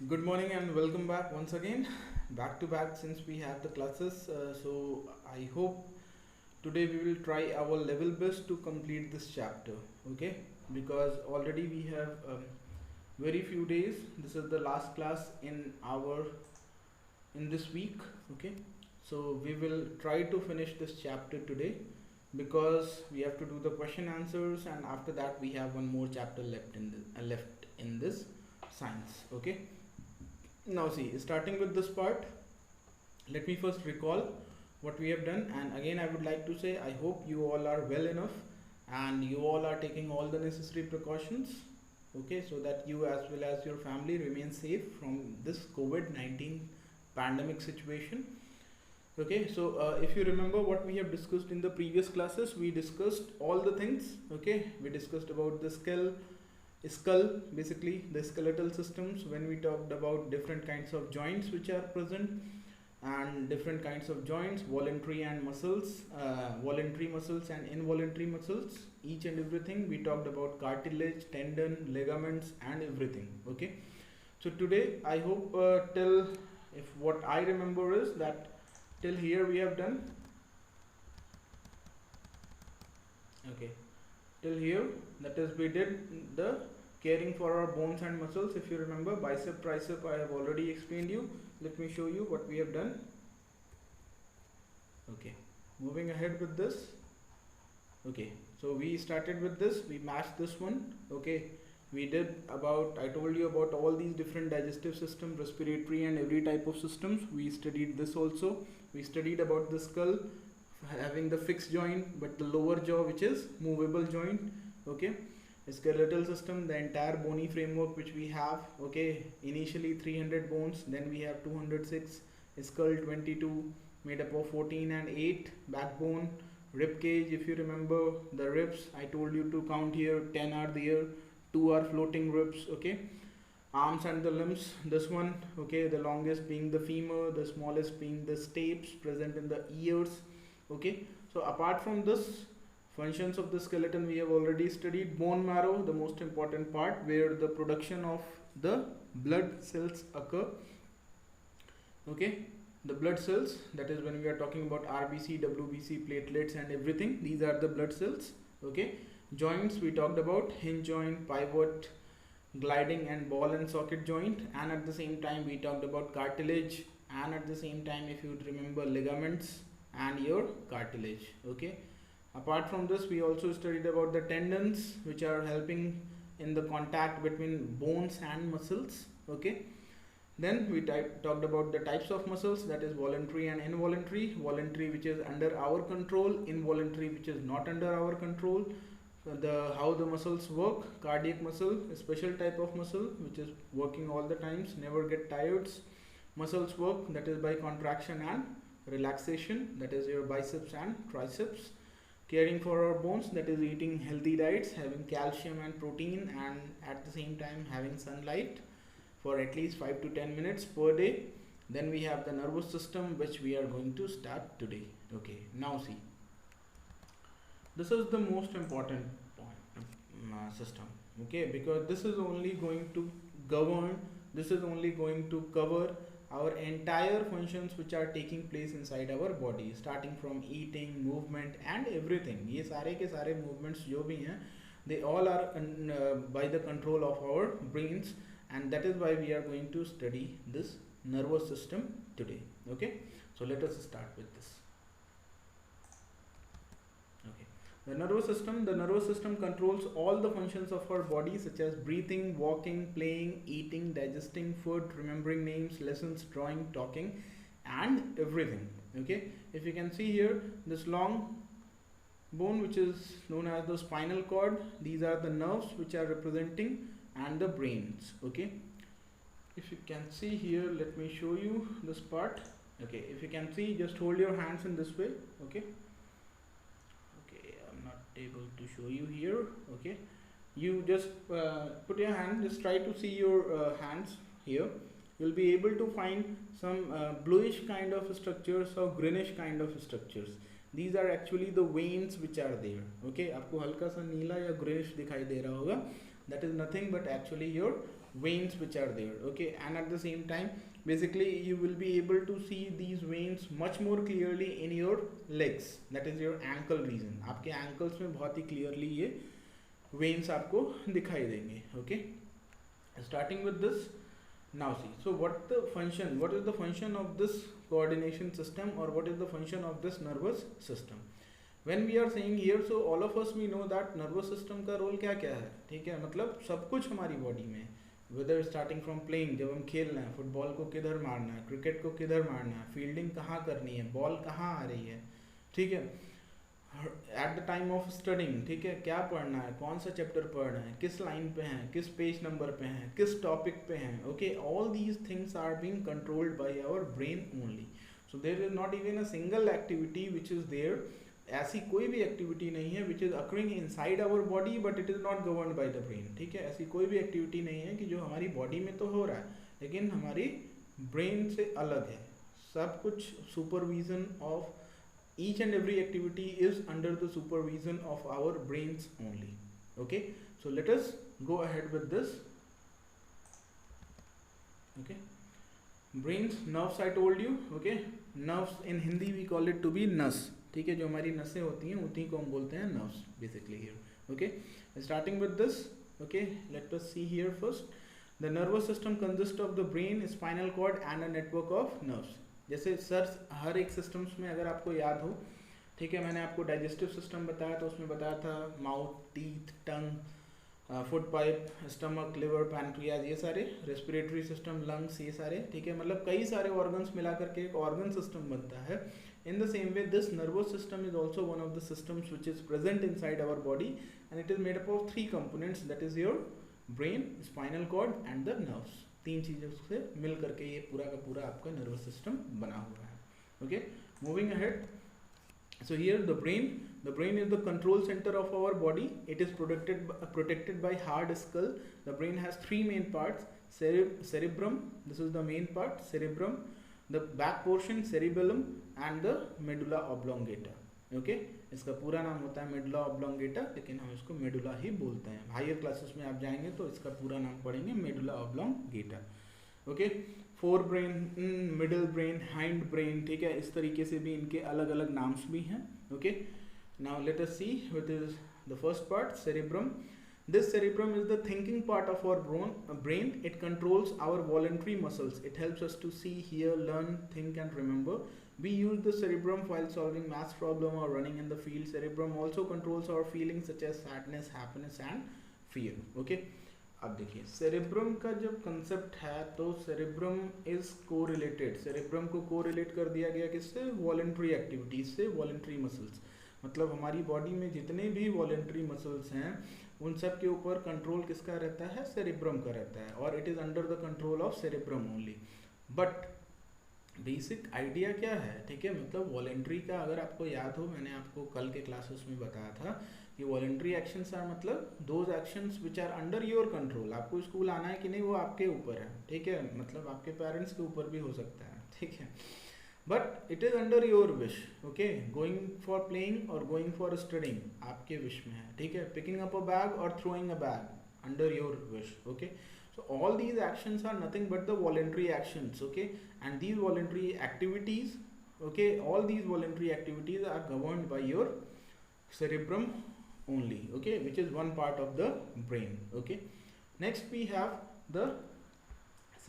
Good morning and welcome back once again. Back to back since we have the classes. So I hope today we will try our level best to complete this chapter. Okay, because already we have very few days. This is the last class in this week. Okay, so we will try to finish this chapter today because we have to do the question answers, and after that we have one more chapter left in this science. Okay, now see, starting with this part, let me first recall what we have done, and again I would like to say I hope you all are well enough and you all are taking all the necessary precautions, okay, so that you as well as your family remain safe from this COVID-19 pandemic situation. Okay, so if you remember what we have discussed in the previous classes, we discussed all the things. Okay, we discussed about the skull, basically the skeletal systems, when we talked about different kinds of joints which are present and different kinds of joints, voluntary muscles and involuntary muscles, each and everything. We talked about cartilage, tendon, ligaments and everything. Okay, so today I hope till, if what I remember is that till here we have done. Okay, till here, that is, we did the caring for our bones and muscles. If you remember, bicep, tricep, I have already explained you. Let me show you what we have done. Okay, moving ahead with this. Okay, so we started with this, we matched this one. Okay, we did about, I told you about all these different digestive system, respiratory and every type of systems. We studied this also. We studied about the skull having the fixed joint but the lower jaw which is movable joint. Okay, skeletal system, the entire bony framework which we have. Okay, initially 300 bones, then we have 206, skull 22, made up of 14 and 8, backbone, rib cage. If you remember the ribs, I told you to count here, 10 are there, 2 are floating ribs. Okay, arms and the limbs, this one. Okay, the longest being the femur, the smallest being the stapes present in the ears. Okay, so apart from this, functions of the skeleton we have already studied. Bone marrow, the most important part, where the production of the blood cells occur. Okay, the blood cells, that is when we are talking about RBC, WBC, platelets and everything, these are the blood cells. Okay, joints we talked about, hinge joint, pivot, gliding and ball and socket joint, and at the same time we talked about cartilage, and at the same time, if you remember, ligaments and your cartilage. Okay, apart from this, we also studied about the tendons which are helping in the contact between bones and muscles. Okay, then we talked about the types of muscles, that is voluntary and involuntary. Voluntary which is under our control, involuntary which is not under our control. The how the muscles work: cardiac muscle, a special type of muscle which is working all the times, never get tired. Muscles work, that is by contraction and relaxation, that is your biceps and triceps. Caring for our bones, that is eating healthy diets, having calcium and protein, and at the same time having sunlight for at least 5 to 10 minutes per day. Then we have the nervous system, which we are going to start today. Okay, now see, this is the most important point, system. Okay, because this is only going to govern, this is only going to cover our entire functions which are taking place inside our body, starting from eating, movement and everything. ये सारे के सारे movements जो भी हैं, they all are by the control of our brains, and that is why we are going to study this nervous system today. Okay, so let us start with this. Okay, the nervous system controls all the functions of our body, such as breathing, walking, playing, eating, digesting food, remembering names, lessons, drawing, talking and everything. Okay, if you can see here, this long bone which is known as the spinal cord, these are the nerves which are representing, and the brains. Okay, if you can see here, let me show you this part. Okay, if you can see, just hold your hands in this way. Okay, I'm not able to show you here. Okay, you just put your hand, just try to see your hands here. You'll be able to find some bluish kind of structures or greenish kind of structures. These are actually the veins which are there. Okay, आपको हल्का सा नीला या greenish दिखाई दे रहा होगा, that is nothing but actually your veins which are there. Okay, and at the same time basically you will be able to see these veins much more clearly in your legs, that is your ankle region. आपके ankles में बहुत ही clearly ये veins आपको दिखाई देंगे. Okay, starting with this. Now see, so what is the function of this coordination system, or what is the function of this nervous system? When we are saying here, so all of us we know that nervous system का role क्या क्या है. ठीक है, मतलब सब कुछ हमारी body में, whether starting from playing, जब हम खेल रहे हैं, फुटबॉल को किधर मारना है, क्रिकेट को किधर मारना है, फील्डिंग कहाँ करनी है, बॉल कहाँ आ रही है, ठीक है, at the time of studying, ठीक है, क्या पढ़ना है, कौन सा चैप्टर पढ़ना है, किस लाइन पे हैं, किस पेज नंबर पे हैं, किस टॉपिक पे हैं. Okay, all these things are being controlled by our brain only. So there is not even a single activity which is there. ऐसी कोई भी एक्टिविटी नहीं है which is occurring inside our body but it is not governed by the brain. ठीक है, ऐसी कोई भी एक्टिविटी नहीं है कि जो हमारी बॉडी में तो हो रहा है लेकिन हमारी ब्रेन से अलग है. सब कुछ supervision of each and every activity is under the supervision of our brains only. Okay, so let us go ahead with this. Okay, brains, nerves I told you. Okay, nerves in Hindi we call it to be नस. ठीक है, जो हमारी नसें होती हैं उन्हीं को हम बोलते हैं nerves basically here. Okay, starting with this. Okay, let us see here first. The nervous system consists of the brain, spinal cord and a network of nerves. जैसे सर हर एक सिस्टम्स में अगर आपको याद हो, ठीक है, मैंने आपको डाइजेस्टिव सिस्टम बताया तो उसमें बताया था mouth, teeth, tongue, food pipe, stomach, liver, pancreas, ये सारे, रेस्पिरेटरी सिस्टम, लंग्स, ये सारे, ठीक है, मतलब कई सारे ऑर्गन्स मिला करके एक ऑर्गन सिस्टम बनता है. In the same way this nervous system is also one of the systems which is present inside our body and it is made up of 3 components, that is your brain, spinal cord and the nerves. 3 चीज़ों से मिल करके ये पूरा का पूरा आपका nervous system बना हुआ है. Okay, moving ahead. So here the brain is the control centre of our body. It is protected by hard skull. The brain has 3 main parts. Cerebrum, this is the main part, cerebrum, the back portion cerebellum and the medulla oblongata. Okay, इसका पूरा नाम होता है medulla oblongata, लेकिन हम इसको medulla ही बोलते हैं. हायर क्लासेस में आप जाएंगे तो इसका पूरा नाम पढ़ेंगे medulla oblongata. Okay, fore brain, middle brain, hind brain, ठीक है, इस तरीके से भी इनके अलग अलग नाम्स भी हैं. Okay, now let us see what is the first part, cerebrum. This cerebrum is the thinking part of our brain. It controls our voluntary muscles. It helps us to see, hear, learn, think and remember. We use the cerebrum while solving maths problem or running in the field. Cerebrum also controls our feelings such as sadness, happiness and fear. Okay. अब देखिए cerebrum का जब concept है तो cerebrum is correlated. cerebrum को correlate कर दिया गया किससे? Voluntary activities से, voluntary muscles. मतलब हमारी बॉडी में जितने भी वॉलेंट्री मसल्स हैं उन सब के ऊपर कंट्रोल किसका रहता है? सेरेब्रम का रहता है, और it is under the control of cerebrum only. But basic idea क्या है? ठीक है, मतलब वॉलेंट्री का अगर आपको याद हो, मैंने आपको कल के क्लासेस में बताया था कि वॉलेंट्री एक्शंस आर मतलब those actions which are under your control. आपको स्कूल आना है कि नहीं वो आपके ऊपर है. ठीक है, मतलब आपके पेरेंट्स के ऊपर भी हो सकता है. ठीक है, but it is under your wish. Okay, going for playing और गोइंग फॉर स्टडिंग आपके विश में है. ठीक है, पिकिंग अप अ बैग और throwing a bag under your wish. Okay, so all these actions are nothing but the voluntary actions. Okay, and these voluntary activities, okay, all these voluntary activities are governed by your cerebrum only. Okay, which is one part of the brain. Okay, next we have the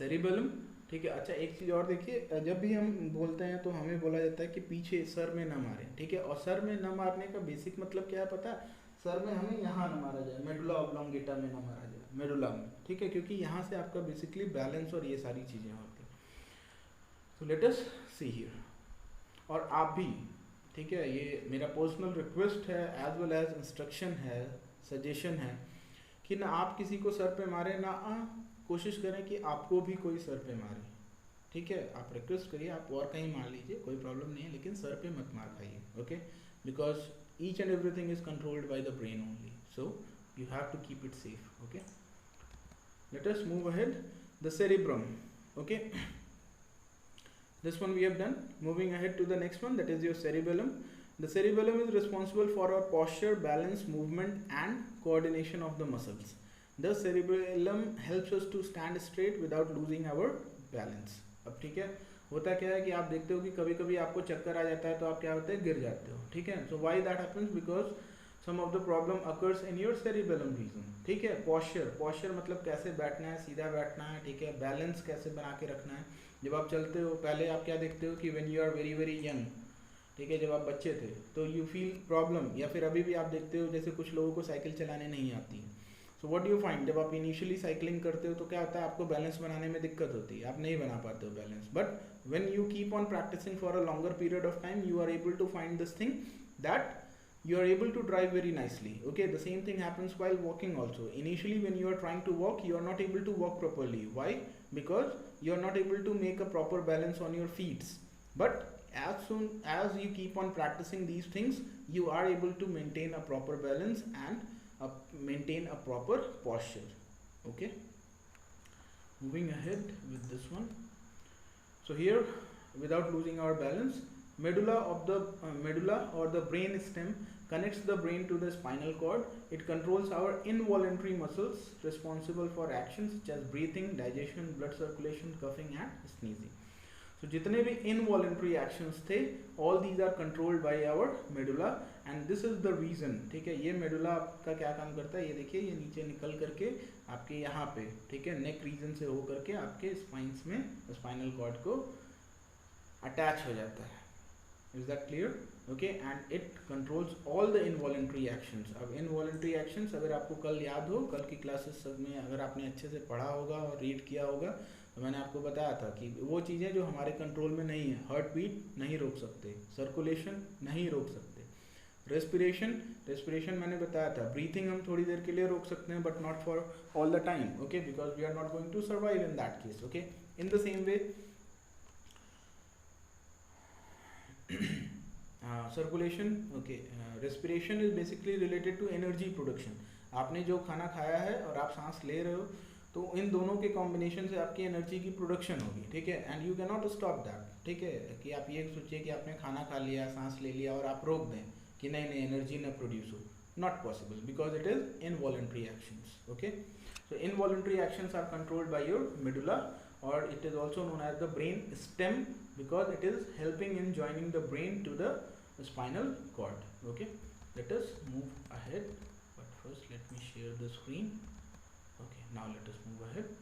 cerebellum. ठीक है, अच्छा एक चीज़ और देखिए, जब भी हम बोलते हैं तो हमें बोला जाता है कि पीछे सर में न मारें. ठीक है, और सर में न मारने का बेसिक मतलब क्या है पता है? सर में हमें यहाँ न मारा जाए, मेडुला ऑब्लोंगेटा में न मारा जाए, मेडुला में. ठीक है, क्योंकि यहाँ से आपका बेसिकली बैलेंस और ये सारी चीज़ें होती हैं. सो लेट अस सी हियर. और आप भी, ठीक है, ये मेरा पर्सनल रिक्वेस्ट है एज वेल एज इंस्ट्रक्शन है, सजेशन है कि ना आप किसी को सर पे मारें, ना कोशिश करें कि आपको भी कोई सर पे मारे. ठीक है, आप रिक्वेस्ट करिए, आप और कहीं मार लीजिए, कोई प्रॉब्लम नहीं है, लेकिन सर पे मत मार खाइए. Okay, because each and everything is controlled by the brain only, so you have to keep it safe. Okay, let us move ahead. The cerebrum. Okay, this one we have done. Moving ahead to the next one, that is your cerebellum. The cerebellum is responsible for our posture, balance, movement and coordination of the muscles. The cerebellum helps us to stand straight without losing our balance. अब ठीक है, होता क्या है कि आप देखते हो कि कभी कभी आपको चक्कर आ जाता है तो आप क्या होते हैं, गिर जाते हो, ठीक है। So why that happens, because some of the problem occurs in your cerebellum region, ठीक है। पॉस्चर, पॉस्चर मतलब कैसे बैठना है, सीधा बैठना है, ठीक है। बैलेंस कैसे बना के रखना है। जब आप चलते हो, पहले आप क्या देखते हो कि when you are very very young, ठीक है, जब आप बच्चे थे तो यू फील प्रॉब्लम, या फिर अभी भी आप देखते हो जैसे कुछ लोगों को साइकिल चलाने नहीं आती है। सो व्हाट यू फाइंड, जब आप इनिशियली साइकिलिंग करते हो तो क्या होता है, आपको बैलेंस बनाने में दिक्कत होती है, आप नहीं बना पाते हो balance. But when you keep on practising for a longer period of time, you are able to find this thing that you are able to drive very nicely. Okay, the same thing happens while walking also. Initially when you are trying to walk, you are not able to walk properly. Why? Because you are not able to make a proper balance on your feet. But as soon as you keep on practicing these things, you are able to maintain a proper balance and maintain a proper posture. Okay, moving ahead with this one. So here, without losing our balance, medulla or the brain stem connects the brain to the spinal cord. It controls our involuntary muscles responsible for actions such as breathing, digestion, blood circulation, coughing and sneezing. So जितने भी involuntary actions थे, all these are controlled by our medulla and this is the reason, ठीक है। ये medulla आपका क्या काम करता है, ये देखिए, ये नीचे निकल करके आपके यहाँ पे, ठीक है, नेक रीजन से हो करके आपके स्पाइंस में, स्पाइनल कॉर्ड को अटैच हो जाता है। Is that clear? Okay, and it controls all the involuntary actions. अब involuntary actions अगर आपको कल याद हो, कल की क्लासेस सब में अगर आपने अच्छे से पढ़ा होगा और रीड किया होगा, तो मैंने आपको बताया था कि वो चीज़ें जो हमारे कंट्रोल में नहीं है, हार्ट बीट नहीं रोक सकते, सर्कुलेशन नहीं रोक सकते, रेस्पिरेशन मैंने बताया था, ब्रीथिंग हम थोड़ी देर के लिए रोक सकते हैं but not for all the time, okay, because we are not going to survive in that case, okay. In the same way circulation, okay, respiration is basically related to energy production. आपने जो खाना खाया है और आप सांस ले रहे हो, तो इन दोनों के कॉम्बिनेशन से आपकी एनर्जी की प्रोडक्शन होगी, ठीक है। And you can not stop that, ठीक है, कि आप ये सोचिए कि आपने खाना खा लिया, सांस ले लिया और आप रोक दें कि नहीं नहीं एनर्जी ना प्रोड्यूस हो, not possible, because it is involuntary actions, okay. So involuntary actions are controlled by your medulla, or it is also known as the brain stem, because it is helping in joining the brain to the spinal cord. Okay, let us move ahead, but first let me share the screen. Okay, now let us move ahead.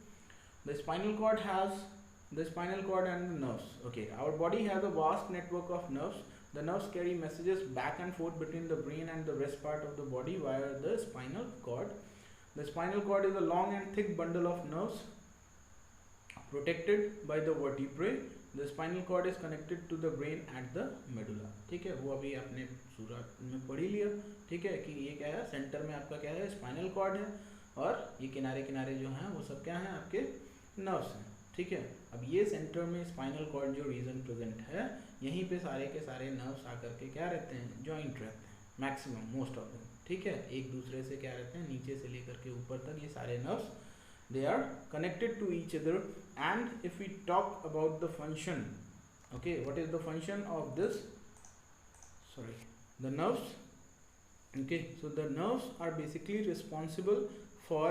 The spinal cord and the nerves. Okay, our body has a vast network of nerves. The nerves carry messages back and forth between the brain and the rest part of the body via the spinal cord. The spinal cord is a long and thick bundle of nerves protected by the vertebrae. The spinal cord is connected to the brain at the medulla, ठीक है। वो अभी आपने सूरत में पढ़ लिया, ठीक है, कि ये क्या है, सेंटर में आपका क्या है, स्पाइनल कॉर्ड है, और ये किनारे किनारे जो हैं वो सब क्या हैं, आपके नर्व्स हैं, ठीक है। अब ये सेंटर में स्पाइनल कॉर्ड जो रीजन प्रेजेंट है, यहीं पे सारे के सारे नर्व्स आकर के क्या रहते हैं, जॉइंट रहते हैं, मैक्सिमम मोस्ट ऑफ देम, ठीक है, एक दूसरे से क्या रहते हैं, नीचे से लेकर के ऊपर तक ये सारे nerves, they are connected to each other. And if we talk about the function, okay, what is the function of this, sorry, the nerves, okay, so the nerves are basically responsible for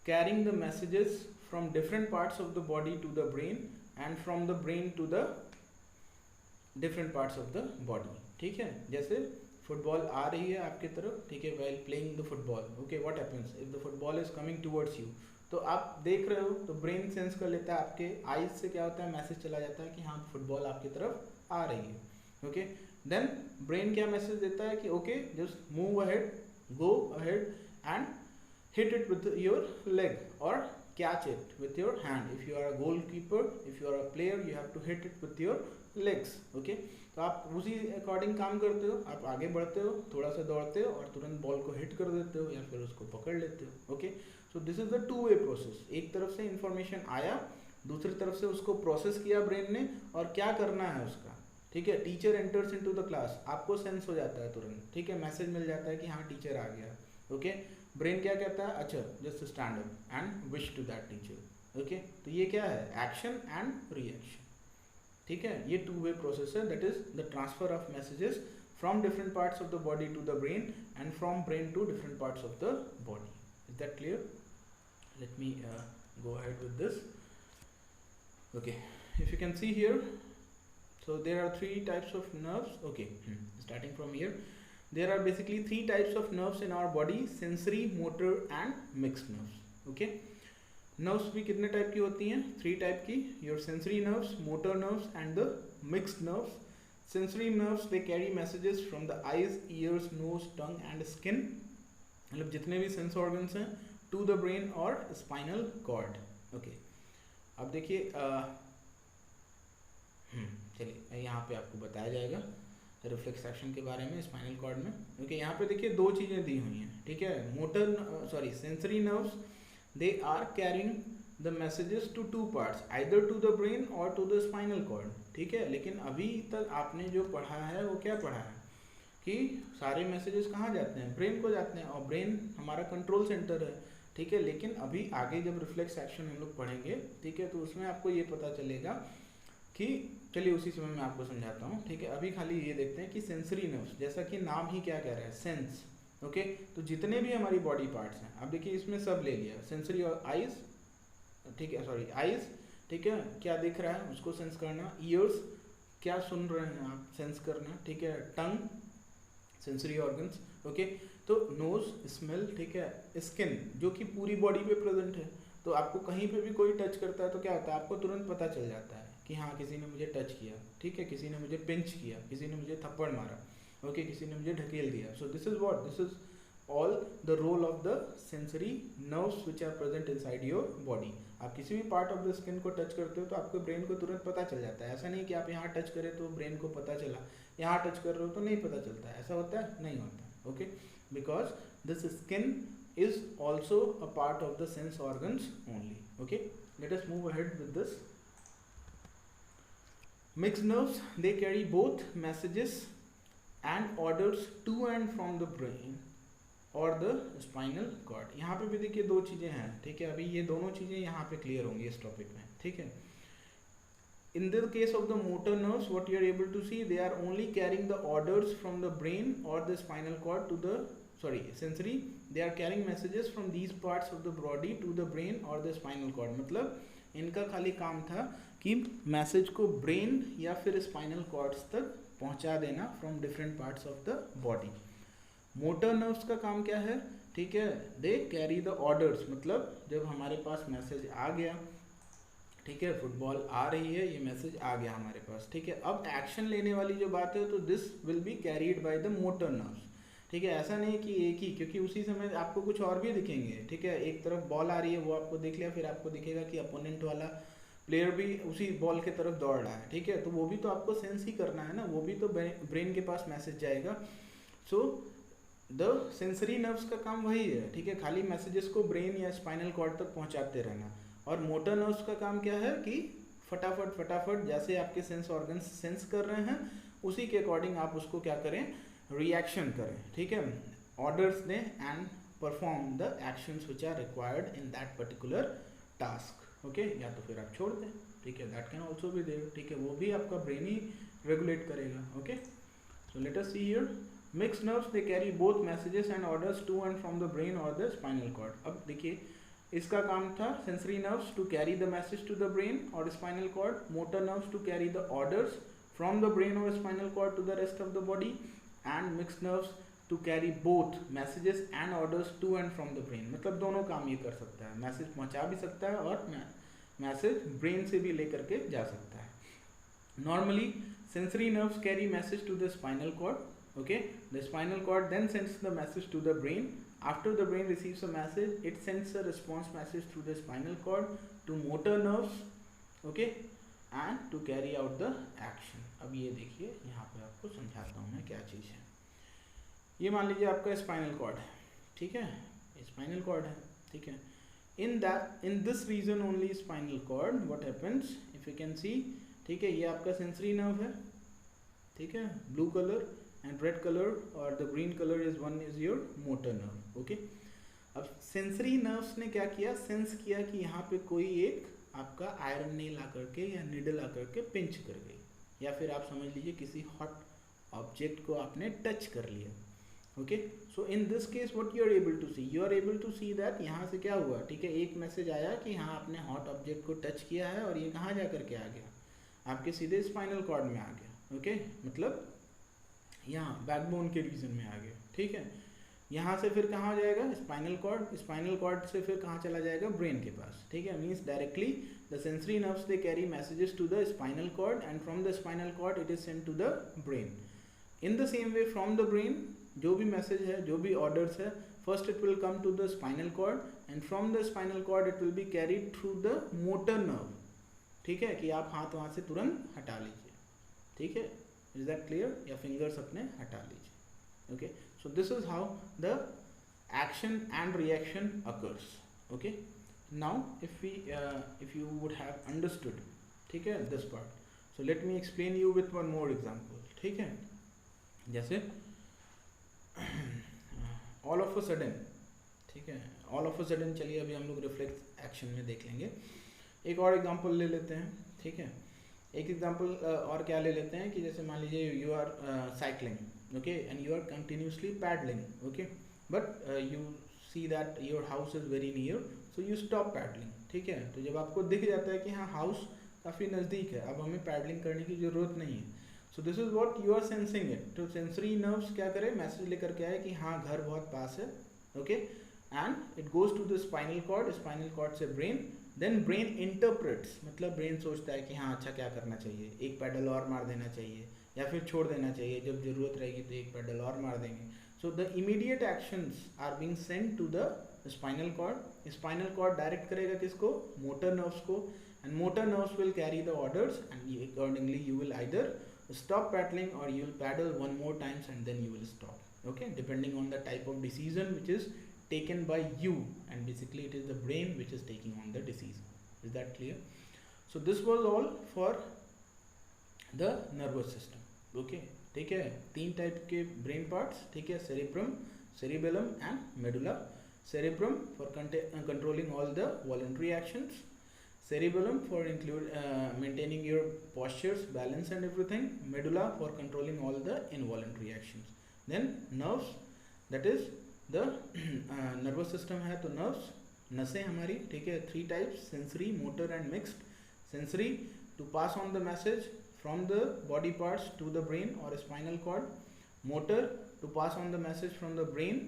carrying the messages from different parts of the body to the brain and from the brain to the different parts of the body, ठीक है। जैसे football आ रही है आपके तरफ, ठीक है, while playing the football, okay, what happens if the football is coming towards you, तो आप देख रहे हो तो ब्रेन सेंस कर लेता है, आपके आईज से क्या होता है, मैसेज चला जाता है कि हाँ फुटबॉल आपकी तरफ आ रही है, ओके। देन ब्रेन क्या मैसेज देता है कि okay, just move ahead, go ahead and hit it with your leg और catch it with your hand. If you are a goalkeeper, if you are a player, you have to hit it with your legs, okay. तो आप उसी according काम करते हो, आप आगे बढ़ते हो, थोड़ा सा दौड़ते हो और तुरंत बॉल को हिट कर देते हो या फिर उसको पकड़ लेते हो, okay. So this is the two way process, एक तरफ से इंफॉर्मेशन आया, दूसरी तरफ से उसको प्रोसेस किया ब्रेन ने, और क्या करना है उसका, ठीक है। Teacher enters into the class, आपको सेंस हो जाता है तुरंत, ठीक है, मैसेज मिल जाता है कि हाँ टीचर आ गया, ओके। ब्रेन क्या कहता है, अच्छा just stand up and wish to that teacher, okay. तो ये क्या है, एक्शन एंड रिएक्शन, ठीक है। ये टू वे प्रोसेस है, that is the transfer of messages from different parts of the body to the brain and from brain to different parts of the body. Is that clear? let me go ahead with this. Okay, if you can see here, so there are three types of nerves. Okay, starting from here, there are basically three types of nerves in our body: sensory, motor and mixed nerves. Okay, nerves भी कितने type की होती हैं? Three type की, your sensory nerves, motor nerves and the mixed nerves. Sensory nerves they carry messages from the eyes, ears, nose, tongue and skin, मतलब जितने भी sense organs हैं, टू द ब्रेन और स्पाइनल कॉर्ड. ओके, अब देखिए चलिए यहाँ पे आपको बताया जाएगा रिफ्लेक्स एक्शन के बारे में स्पाइनल कॉर्ड में. ओके, यहाँ पे देखिए दो चीज़ें दी हुई हैं, ठीक है. Motor sensory nerves, they are carrying the messages to two parts, either to the brain or to the spinal cord. ठीक है, लेकिन अभी तक आपने जो पढ़ा है वो क्या पढ़ा है कि सारे मैसेजेस कहाँ जाते हैं? ब्रेन को जाते हैं, और ब्रेन हमारा कंट्रोल सेंटर है. ठीक है, लेकिन अभी आगे जब रिफ्लेक्स एक्शन हम लोग पढ़ेंगे, ठीक है, तो उसमें आपको ये पता चलेगा कि, चलिए उसी समय मैं आपको समझाता हूँ. ठीक है, अभी खाली ये देखते हैं कि सेंसरी नर्व्स, जैसा कि नाम ही क्या कह रहा है, सेंस. ओके, तो जितने भी हमारी बॉडी पार्ट्स हैं, अब देखिए इसमें सब ले लिया, सेंसरी और आइज, ठीक है, सॉरी आइज, ठीक है, क्या दिख रहा है उसको सेंस करना, ईयर्स, क्या सुन रहे हैं आप, सेंस करना, ठीक है, टंग, सेंसरी ऑर्गन्स. ओके, तो नोज, स्मेल, ठीक है, स्किन जो कि पूरी बॉडी पे प्रेजेंट है, तो आपको कहीं पे भी कोई टच करता है तो क्या होता है, आपको तुरंत पता चल जाता है कि हाँ किसी ने मुझे टच किया, ठीक है, किसी ने मुझे पिंच किया, किसी ने मुझे थप्पड़ मारा, ओके, किसी ने मुझे ढकेल दिया. So this is what, this is all the role of the sensory nerves which are present inside your body. आप किसी भी पार्ट ऑफ द स्किन को टच करते हो तो आपके ब्रेन को तुरंत पता चल जाता है. ऐसा नहीं कि आप यहाँ टच करें तो ब्रेन को पता चला, यहाँ टच कर रहे हो तो नहीं पता चलता है. ऐसा होता है? नहीं होता. Okay, because this skin is also a part of the sense organs only. Okay, let us move ahead with this. Mixed nerves, they carry both messages and orders to and from the brain or the spinal cord. यहाँ पे भी देखिए दो चीज़ें हैं, ठीक है, अभी ये दोनों चीज़ें यहाँ पे क्लियर होंगी इस टॉपिक में. ठीक है, in the case of the motor nerves, what you are able to see, they are only carrying the orders from the brain or the spinal cord to the, sensory, they are carrying messages from these parts of the body to the brain or the spinal cord. मतलब इनका खाली काम था कि message को brain या फिर spinal chords तक पहुंचा देना from different parts of the body. Motor nerves का काम क्या है? ठीक है, दे कैरी द ऑर्डर्स, मतलब जब हमारे पास मैसेज आ गया, ठीक है, फुटबॉल आ रही है, ये मैसेज आ गया हमारे पास, ठीक है, अब एक्शन लेने वाली जो बात है तो this will be carried by the motor nerves. ठीक है, ऐसा नहीं कि एक ही, क्योंकि उसी समय आपको कुछ और भी दिखेंगे. ठीक है, एक तरफ बॉल आ रही है वो आपको दिख लिया, फिर आपको दिखेगा कि अपोनेंट वाला प्लेयर भी उसी बॉल के तरफ दौड़ रहा है. ठीक है, तो वो भी तो आपको सेंस ही करना है ना, वो भी तो ब्रेन के पास मैसेज जाएगा. सो द सेंसरी नर्व्स का काम वही है. ठीक है, खाली मैसेजेस को ब्रेन या स्पाइनल कॉर्ड तक पहुंचाते रहना. और मोटर नर्व्स का काम क्या है कि फटाफट जैसे आपके सेंस ऑर्गन्स सेंस कर रहे हैं उसी के अकॉर्डिंग आप उसको क्या करें, रिएक्शन करें. ठीक है, ऑर्डर्स दें and perform the actions which are required in that particular task. Okay, या तो फिर आप छोड़ दें. ठीक है, that can also be there. ठीक है, वो भी आपका ब्रेन ही रेगुलेट करेगा. Okay, so let us see here. Mixed nerves they carry both messages and orders to and from the brain और द स्पाइनल कॉर्ड. अब देखिए इसका काम था sensory nerves to carry the message to the brain और spinal cord, motor nerves to carry the orders from the brain और spinal cord to the rest of the body, and mixed nerves to carry both messages and orders to and from the brain. मतलब दोनों काम ये कर सकता है, message पहुंचा भी सकता है और मैसेज ब्रेन से भी लेकर के जा सकता है. Normally sensory nerves carry message to the spinal cord. Okay, the spinal cord then sends the message to the brain. After the brain receives a message, it sends a response message through the spinal cord to motor nerves. Okay, and to carry out the action. अब ये देखिए यहाँ पे आपको समझाता हूँ मैं क्या चीज़ है. ये मान लीजिए आपका स्पाइनल कॉर्ड है. ठीक है, स्पाइनल कॉर्ड है. ठीक है, in this region only spinal cord what happens, if you can see, ठीक है, ये आपका सेंसरी नर्व है. ठीक है, blue colour and red colour और the green colour is one is your motor nerve. Okay, अब सेंसरी नर्व्स ने क्या किया, सेंस किया कि यहाँ पे कोई एक आपका आयरन नेल आकर के या निडल आकर के पिंच कर गई, या फिर आप समझ लीजिए किसी हॉट ऑब्जेक्ट को आपने टच कर लिया. Okay. So in this case what you are able to see that यहाँ से क्या हुआ, ठीक है, एक मैसेज आया कि हाँ आपने हॉट ऑब्जेक्ट को टच किया है और ये कहाँ जा करके आ गया, आपके सीधे स्पाइनल कॉर्ड में आ गया. ओके, मतलब यहाँ बैकबोन के रीजन में आ गया. ठीक है, यहाँ से फिर कहाँ जाएगा, स्पाइनल कॉर्ड से फिर कहाँ चला जाएगा, ब्रेन के पास. ठीक है, means directly the sensory nerves they carry messages to the spinal cord and from the spinal cord it is sent to the brain. In the same way from the brain जो भी message है, जो भी orders है, first it will come to the spinal cord and from the spinal cord it will be carried through the motor nerve. ठीक है, कि आप हाथ वहाँ से तुरंत हटा लीजिए. ठीक है, इज दैट क्लियर, या फिंगर्स अपने हटा लीजिए. Okay, so this is how the action and reaction occurs. Okay, now if you would have understood, ठीक है, this part, so let me explain you with one more example. ठीक है, जैसे all of a sudden, ठीक है, all of a sudden, चलिए अभी हम लोग रिफ्लेक्स एक्शन में देख लेंगे. एक और एग्जांपल ले लेते हैं. ठीक है, एक एग्जांपल और क्या ले लेते हैं कि जैसे मान लीजिए you are cycling, okay, and you are continuously paddling, okay, but you see that your house is very near, so you stop paddling. ठीक है, तो जब आपको दिख जाता है कि हाँ हाउस काफ़ी नज़दीक है, अब हमें पैडलिंग करने की ज़रूरत नहीं है, so this is what you are sensing it. तो सेंसरी नर्व्स क्या करें, मैसेज लेकर के आए कि हाँ घर बहुत पास है. Okay, and it goes to the spinal cord से ब्रेन. देन ब्रेन इंटरप्रेट्स, मतलब ब्रेन सोचता है कि हाँ अच्छा क्या करना चाहिए, एक पैडल और मार देना चाहिए या फिर छोड़ देना चाहिए, जब जरूरत रहेगी तो एक पैडल और मार देंगे. So the immediate actions are being sent to the spinal cord. Spinal cord direct करेगा किसको, मोटर नर्व्स को, and motor nerves will carry the orders and accordingly you will either stop paddling or you will paddle one more times and then you will stop. Okay, depending on the type of decision which is taken by you, and basically it is the brain which is taking on the decision. Is that clear? So this was all for the nervous system. Okay, ठीक है, तीन type के brain parts. ठीक है, cerebrum, cerebellum and medulla. Cerebrum for controlling all the voluntary actions, cerebellum for maintaining your postures, balance and everything, medulla for controlling all the involuntary actions. Then nerves, that is the nervous system है तो nerves, नसें हमारी. ठीक है, three types, sensory, motor and mixed. Sensory to pass on the message from the body parts to the brain or spinal cord. Motor to pass on the message from the brain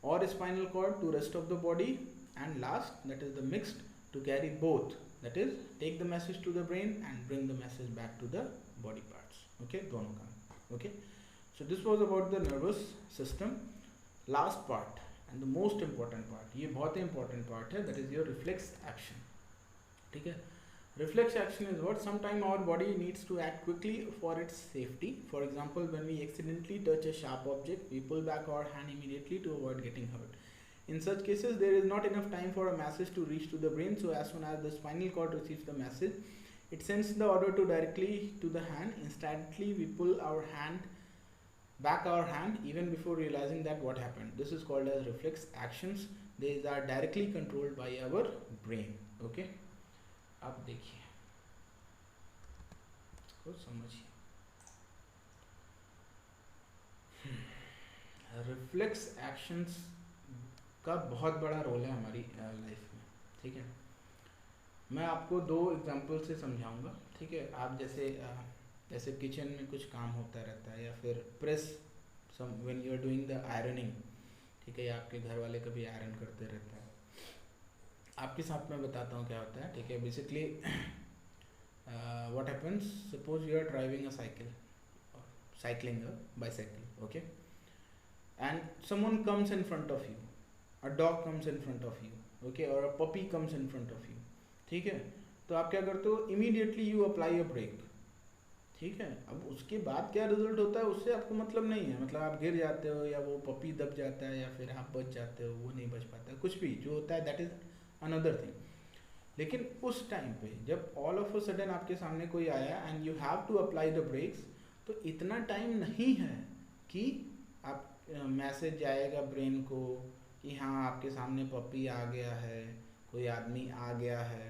or spinal cord to rest of the body. And last, that is the mixed, to carry both, that is take the message to the brain and bring the message back to the body parts. Okay, दोनों काम. Okay, so this was about the nervous system. Last part and the most important part, ये बहुत ही important part है, that is your reflex action. ठीक है, reflex action is what sometime our body needs to act quickly for its safety. For example, when we accidentally touch a sharp object, we pull back our hand immediately to avoid getting hurt. In such cases, there is not enough time for a message to reach to the brain, so as soon as the spinal cord receives the message, it sends the order directly to the hand. Instantly, we pull our hand back even before realizing that what happened. This is called as reflex actions. These are directly controlled by our brain. Okay, अब देखिए, इसको समझिए. Reflex actions का बहुत बड़ा role है हमारी life में. ठीक है, मैं आपको दो एग्जांपल से समझाऊंगा. ठीक है, आप जैसे किचन में कुछ काम होता रहता है, या फिर press when you are doing the ironing. ठीक है, या आपके घर वाले कभी आयरन करते रहते हैं. आपके साथ मैं बताता हूँ क्या होता है. ठीक है, basically what happens, suppose you are driving a cycling a bicycle. Okay, and someone comes in front of you, a dog comes in front of you, okay, or a puppy comes in front of you. ठीक है, तो आप क्या करते हो, immediately you apply a brake. ठीक है, अब उसके बाद क्या रिजल्ट होता है उससे आपको मतलब नहीं है, मतलब आप गिर जाते हो या वो पपी दब जाता है या फिर आप बच जाते हो, वो नहीं बच पाता है, कुछ भी जो होता है दैट इज अनदर थिंग. लेकिन उस टाइम पे जब ऑल ऑफ अ सडन आपके सामने कोई आया and you have to apply the brakes, तो इतना टाइम नहीं है कि आप मैसेज जाएगा ब्रेन को कि हाँ आपके सामने पपी आ गया है, कोई आदमी आ गया है,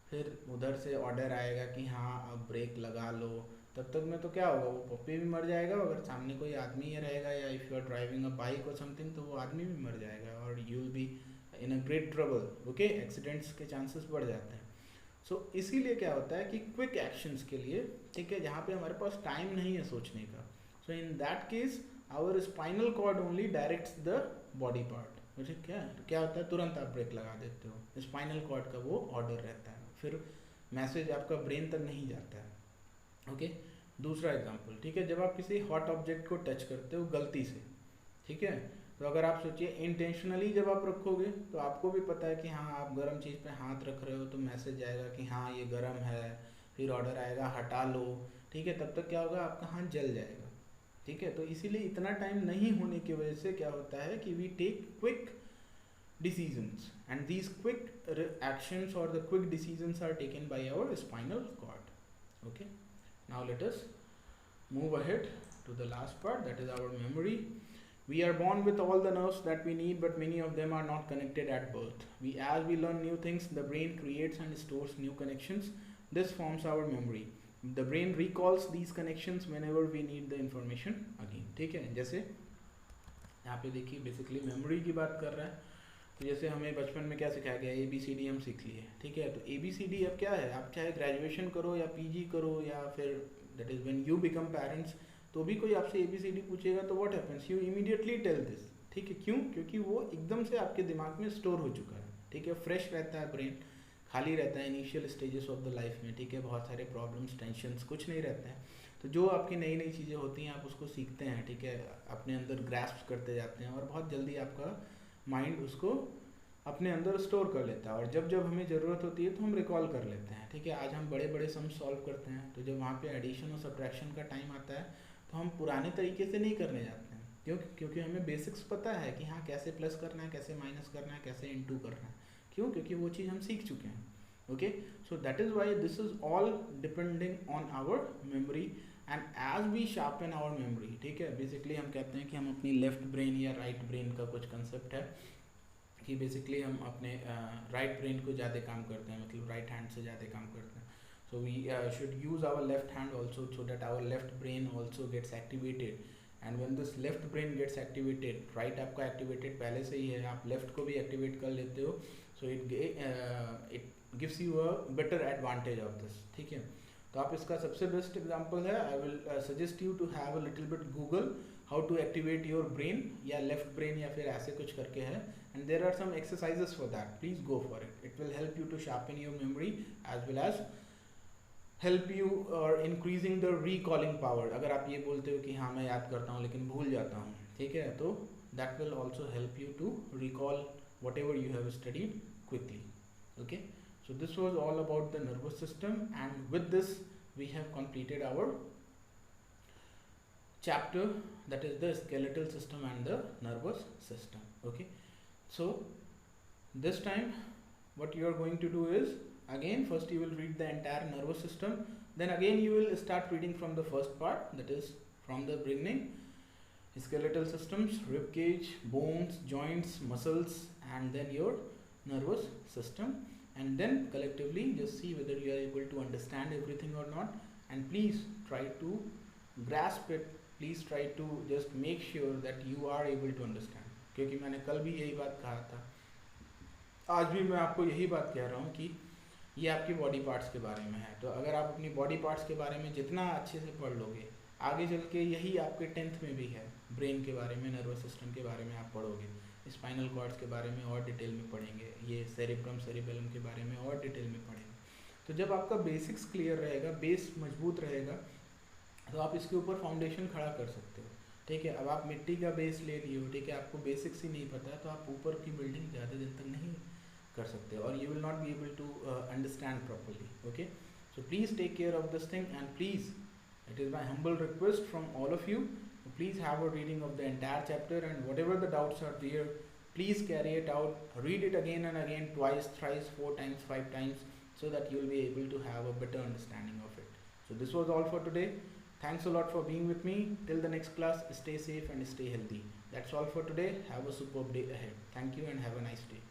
फिर उधर से ऑर्डर आएगा कि हाँ अब ब्रेक लगा लो, तब तक में तो क्या होगा, वो पप्पी भी मर जाएगा, अगर सामने कोई आदमी ही रहेगा या if you are driving a bike और समथिंग तो वो आदमी भी मर जाएगा और you will be in a great trouble. Okay, accidents के चांसेस बढ़ जाते हैं। सो इसीलिए क्या होता है कि क्विक एक्शंस के लिए, ठीक है, जहाँ पे हमारे पास टाइम नहीं है सोचने का, so in that case our spinal cord only directs the body part. मुझे क्या होता है, तुरंत आप ब्रेक लगा देते हो, स्पाइनल कॉर्ड का वो ऑर्डर रहता है, फिर मैसेज आपका ब्रेन तक नहीं जाता है। ओके, दूसरा एग्जांपल, ठीक है, जब आप किसी हॉट ऑब्जेक्ट को टच करते हो गलती से, ठीक है, तो अगर आप सोचिए इंटेंशनली जब आप रखोगे तो आपको भी पता है कि हाँ आप गर्म चीज़ पे हाथ रख रहे हो तो मैसेज आएगा कि हाँ ये गर्म है, फिर ऑर्डर आएगा हटा लो, ठीक है, तब तक क्या होगा, आपका हाथ जल जाएगा, ठीक है। तो इसीलिए इतना टाइम नहीं होने की वजह से क्या होता है कि we take quick decisions and these quick actions or the quick decisions are taken by our spinal cord. Okay, now let us move ahead to the last part, that is our memory. We are born with all the nerves that we need, but many of them are not connected at birth. As we learn new things, the brain creates and stores new connections. This forms our memory. The brain recalls these connections whenever we need the information again. ठीक है, जैसे यहाँ पे देखिए basically memory की बात कर रहा है, तो जैसे हमें बचपन में क्या सिखाया गया, ABCD हम सीख लिए, ठीक है, तो ABCD अब क्या है, आप चाहे ग्रेजुएशन करो या PG करो या फिर that is when you become parents, तो भी कोई आपसे ABCD पूछेगा तो what happens, you immediately tell this, ठीक है, क्यों, क्योंकि वो एकदम से आपके दिमाग में स्टोर हो चुका है, ठीक है, फ्रेश रहता है ब्रेन, खाली रहता है initial stages of the life में, ठीक है, बहुत सारे प्रॉब्लम्स टेंशन्स कुछ नहीं रहते हैं, तो जो आपकी नई नई चीज़ें होती हैं आप उसको सीखते हैं, ठीक है, अपने अंदर ग्रास्प करते जाते हैं और बहुत जल्दी आपका माइंड उसको अपने अंदर स्टोर कर लेता है और जब जब हमें ज़रूरत होती है तो हम रिकॉल कर लेते हैं, ठीक है। आज हम बड़े बड़े सम सॉल्व करते हैं तो जब वहाँ पे एडिशन और सब्ट्रैक्शन का टाइम आता है तो हम पुराने तरीके से नहीं करने जाते हैं, क्योंकि हमें बेसिक्स पता है कि हाँ कैसे प्लस करना है, कैसे माइनस करना है, कैसे इनटू करना है, क्यों, क्योंकि वो चीज़ हम सीख चुके हैं। Okay, so that is why this is all depending on our memory and as we sharpen our memory, ठीक है, बेसिकली हम कहते हैं कि हम अपनी लेफ्ट ब्रेन या राइट ब्रेन का कुछ कंसेप्ट है कि बेसिकली हम अपने राइट ब्रेन को ज़्यादा काम करते हैं, मतलब राइट हैंड से ज़्यादा काम करते हैं, so we should use our left hand also so that our left brain also gets activated and when this left brain gets activated, right आपका एक्टिवेटेड पहले से ही है, आप लेफ्ट को भी एक्टिवेट कर लेते हो, so it gives you a better advantage of this, ठीक है। तो आप इसका सबसे बेस्ट एग्जांपल है, I will suggest you to have a little bit Google how to activate your brain या लेफ्ट ब्रेन या फिर ऐसे कुछ करके है, and there are some exercises for that, please go for it, it will help you to sharpen your memory as well as help you or increasing the recalling power। अगर आप ये बोलते हो कि हाँ मैं याद करता हूँ लेकिन भूल जाता हूँ, ठीक है, तो that will also help you to recall whatever you have studied quickly। Okay, so this was all about the nervous system and with this we have completed our chapter, that is the skeletal system and the nervous system। Okay, so this time what you are going to do is, again first you will read the entire nervous system, then again you will start reading from the first part, that is from the beginning, skeletal systems, rib cage, bones, joints, muscles, and then your nervous system, and then collectively just see whether you are able to understand everything or not, and please try to grasp it, please try to just make sure that you are able to understand, क्योंकि मैंने कल भी यही बात कहा था, आज भी मैं आपको यही बात कह रहा हूँ कि ये आपकी बॉडी पार्ट्स के बारे में है, तो अगर आप अपनी बॉडी पार्ट्स के बारे में जितना अच्छे से पढ़ लोगे, आगे चल के यही आपके 10th में भी है, ब्रेन के बारे में, नर्वस सिस्टम के बारे में आप पढ़ोगे, स्पाइनल कॉर्ड्स के बारे में और डिटेल में पढ़ेंगे, ये सेरेब्रम सेरिबेलम के बारे में और डिटेल में पढ़ेंगे। तो जब आपका बेसिक्स क्लियर रहेगा, बेस मजबूत रहेगा, तो आप इसके ऊपर फाउंडेशन खड़ा कर सकते हो, ठीक है। अब आप मिट्टी का बेस ले लिए हो, ठीक है, आपको बेसिक्स ही नहीं पता, तो आप ऊपर की बिल्डिंग ज़्यादा दिन तक नहीं कर सकते और you will not be able to understand properly. Okay, so please take care of this thing and please it is my humble request from all of you, please have a reading of the entire chapter and whatever the doubts are there, please carry it out, read it again and again, twice, thrice, 4 times, 5 times, so that you will be able to have a better understanding of it. So this was all for today. Thanks a lot for being with me. Till the next class, stay safe and stay healthy. That's all for today. Have a superb day ahead. Thank you and have a nice day.